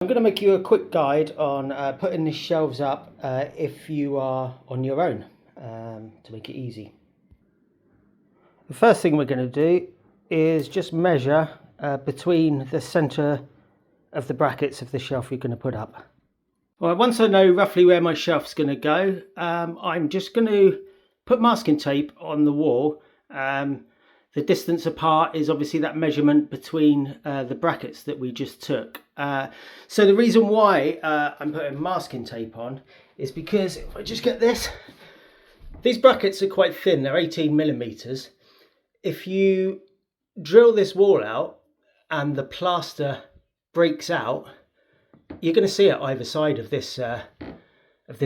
I'm going to make you a quick guide on putting the shelves up if you are on your own, to make it easy. The first thing we're going to do is just measure between the centre of the brackets of the shelf you're going to put up. Well, once I know roughly where my shelf's going to go, I'm just going to put masking tape on the wall. The distance apart is obviously that measurement between the brackets that we just took. So the reason why I'm putting masking tape on is because if I just get this, these brackets are quite thin, they're 18mm. If you drill this wall out and the plaster breaks out, you're going to see it either side of this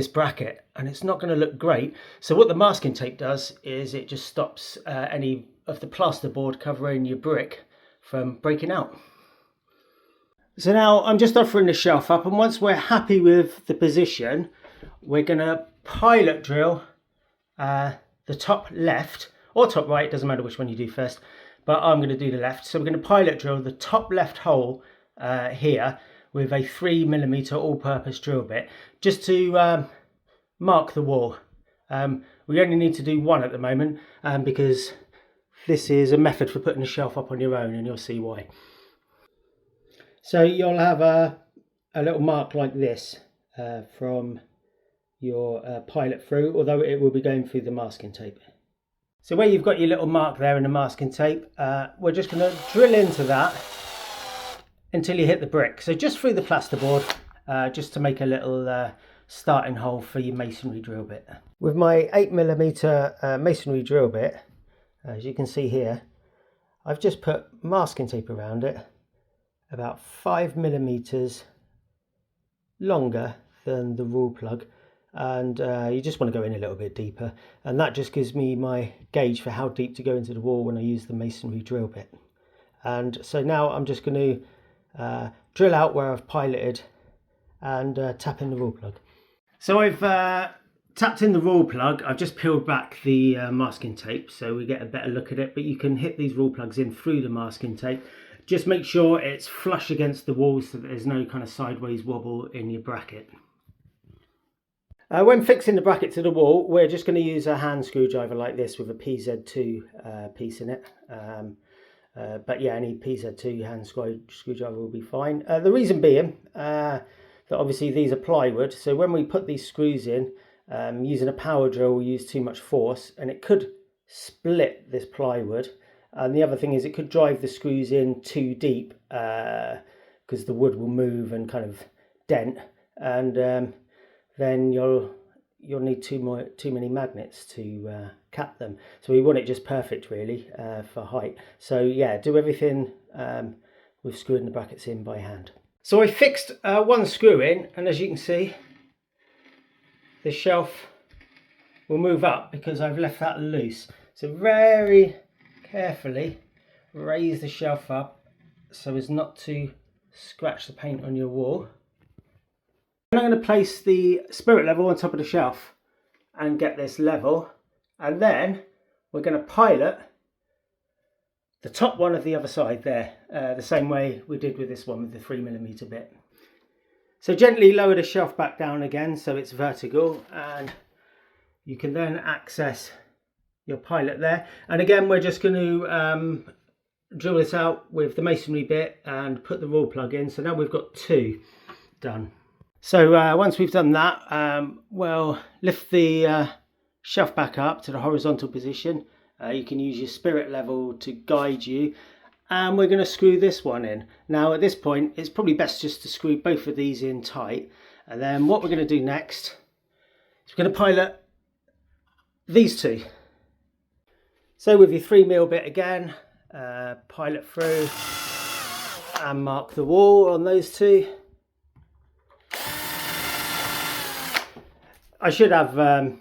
bracket, and it's not going to look great. So what the masking tape does is it just stops any of the plasterboard covering your brick from breaking out. So now I'm just offering the shelf up, and once we're happy with the position, we're going to pilot drill the top left or top right, doesn't matter which one you do first, but I'm going to do the left. So we're going to pilot drill the top left hole here with a 3mm all-purpose drill bit, just to mark the wall. We only need to do one at the moment because this is a method for putting the shelf up on your own, and you'll see why. So you'll have a little mark like this from your pilot through, although it will be going through the masking tape. So where you've got your little mark there in the masking tape, we're just going to drill into that until you hit the brick. So just through the plasterboard, just to make a little starting hole for your masonry drill bit. With my 8mm masonry drill bit, as you can see here, I've just put masking tape around it, about 5mm longer than the rule plug, and you just want to go in a little bit deeper, and that just gives me my gauge for how deep to go into the wall when I use the masonry drill bit. And so now I'm just going to drill out where I've piloted and tap in the rule plug. So I've tapped in the rule plug. I've just peeled back the masking tape so we get a better look at it, but you can hit these rule plugs in through the masking tape. Just make sure it's flush against the wall so that there's no kind of sideways wobble in your bracket. When fixing the bracket to the wall, we're just going to use a hand screwdriver like this with a PZ2 piece in it. But yeah, any PZ2 hand screwdriver will be fine. The reason being that obviously these are plywood, so when we put these screws in, using a power drill will use too much force and it could split this plywood. And the other thing is it could drive the screws in too deep because the wood will move and kind of dent, and then you'll need too many magnets to cap them. So we want it just perfect really for height. So yeah, do everything with screwing the brackets in by hand. So I fixed one screw in, and as you can see, the shelf will move up because I've left that loose. So very carefully raise the shelf up so as not to scratch the paint on your wall. And I'm going to place the spirit level on top of the shelf and get this level, and then we're going to pilot the top one of the other side there, the same way we did with this one with the 3mm bit. So gently lower the shelf back down again so it's vertical, and you can then access your pilot there. And again, we're just going to drill this out with the masonry bit and put the rule plug in. So now we've got two done. So once we've done that, we'll lift the shelf back up to the horizontal position. You can use your spirit level to guide you, and we're going to screw this one in. Now at this point it's probably best just to screw both of these in tight, and then what we're going to do next is we're going to pilot these two. So with your 3mm bit again, pilot through and mark the wall on those two. I should have the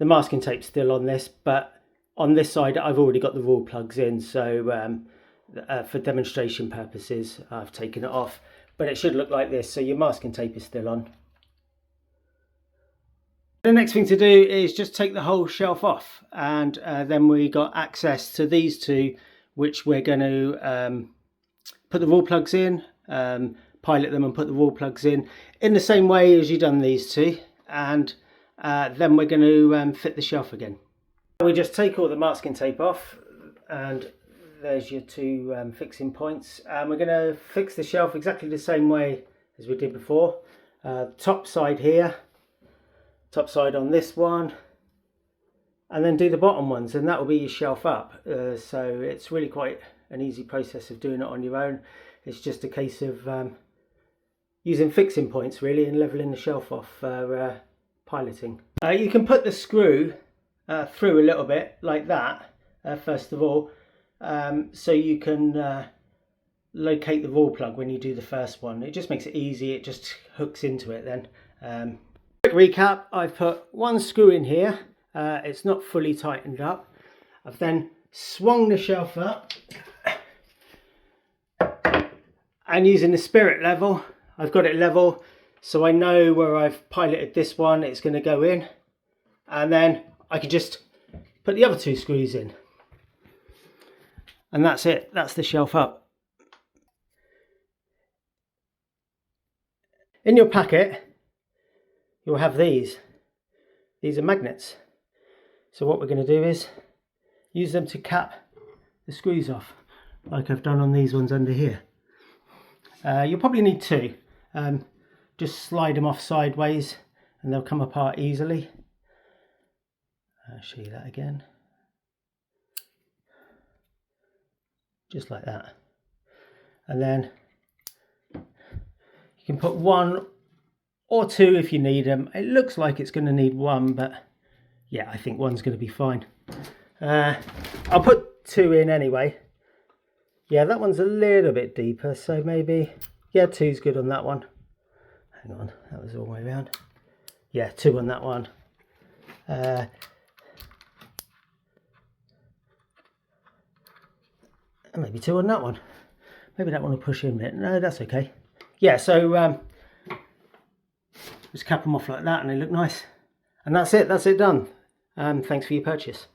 masking tape still on this, but on this side I've already got the rule plugs in, so for demonstration purposes I've taken it off, but it should look like this. So your masking tape is still on. The next thing to do is just take the whole shelf off, and then we got access to these two, which we're going to put the wall plugs in, pilot them and put the wall plugs in the same way as you've done these two, and then we're going to fit the shelf again. We just take all the masking tape off, and there's your two fixing points, and we're going to fix the shelf exactly the same way as we did before. Top side here, top side on this one, and then do the bottom ones, and that will be your shelf up. So it's really quite an easy process of doing it on your own. It's just a case of using fixing points really and leveling the shelf off for piloting. You can put the screw through a little bit like that first of all, so you can locate the wall plug when you do the first one. It just makes it easy, it just hooks into it then. Quick recap, I've put one screw in here, it's not fully tightened up. I've then swung the shelf up, and using the spirit level, I've got it level so I know where I've piloted this one, it's going to go in, and then I can just put the other two screws in. And that's it, that's the shelf up. In your packet, you'll have these. These are magnets. So what we're going to do is use them to cap the screws off, like I've done on these ones under here. You'll probably need two. Just slide them off sideways and they'll come apart easily. I'll show you that again. Just like that. And then you can put one or two if you need them. It looks like it's going to need one, but yeah, I think one's going to be fine. I'll put two in anyway. Yeah, that one's a little bit deeper, so maybe, yeah, two's good on that one. Hang on, that was all the way around. Yeah, two on that one. And maybe two on that one. Maybe that one will push in a bit. No, that's okay. Yeah, so just cap them off like that and they look nice. And that's it done. Thanks for your purchase.